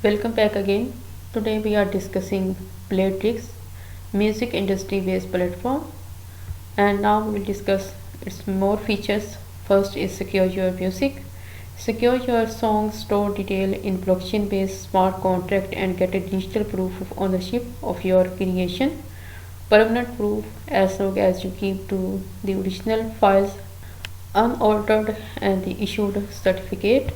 Welcome back again. Today we are discussing Playtrix, music industry based platform, and now we will discuss its more features. First is secure your music. Secure your song, store detail in blockchain based smart contract and get a digital proof of ownership of your creation. Permanent proof as long as you keep to the original files unaltered and the issued certificate.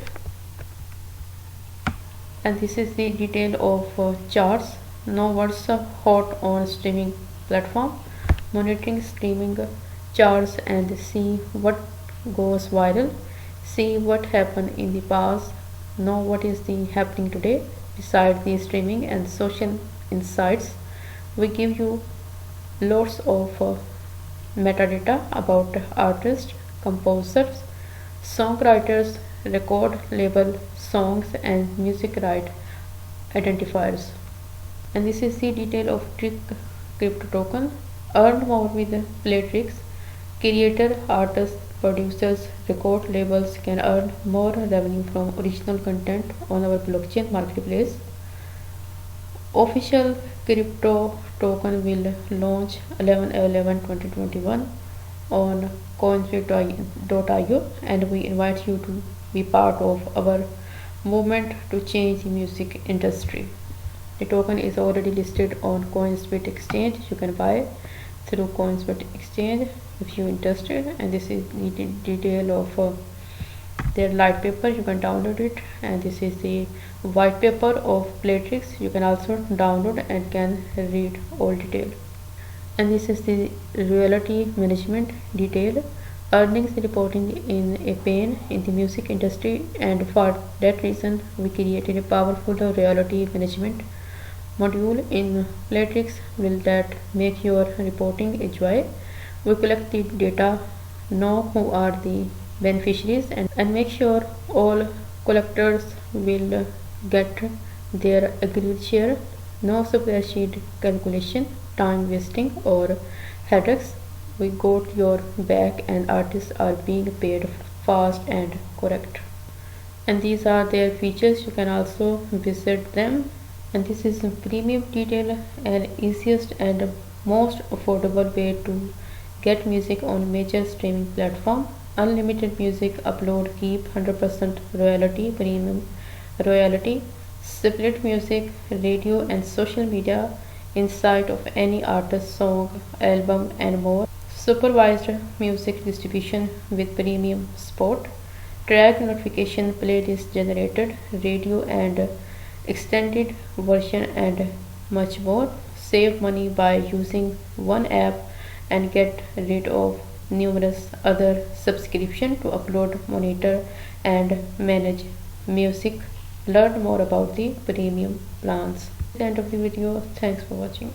And this is the detail of charts. Know what's hot on streaming platform, monitoring streaming charts and see what goes viral, see what happened in the past, know what is the happening today. Besides the streaming and social insights, we give you lots of metadata about artists, composers, songwriters, record label, songs, and music right identifiers. And this is the detail of Trick crypto token. Earn more with Playtrix. Creator, artists, producers, record labels can earn more revenue from original content on our blockchain marketplace. Official crypto token will launch 11/11/2021 on coinsbit.io, and we invite you to be part of our movement to change the music industry. The token is already listed on Coinsbit exchange. You can buy through Coinsbit exchange if you're interested, and this is the detail of their light paper. You can download it, and this is the white paper of Playtrix. You can also download and can read all detail. And this is the royalty management detail. Earnings reporting in a pain in the music industry, and for that reason we created a powerful royalty management module in Playtrix will that make your reporting a joy. We collect the data, know who are the beneficiaries, and make sure all collectors will get their agreed share. No spreadsheet calculation, time wasting or headaches. We got your back, and artists are being paid fast and correct. And these are their features. You can also visit them. And this is a premium detail and easiest and most affordable way to get music on major streaming platform. Unlimited music upload, keep 100% royalty, premium royalty, split music, radio and social media insight of any artist, song, album and more. Supervised music distribution with premium support, track notification, playlist generated, radio and extended version and much more. Save money by using one app and get rid of numerous other subscription to upload, monitor and manage music. Learn more about the premium plans. At the end of the video, thanks for watching.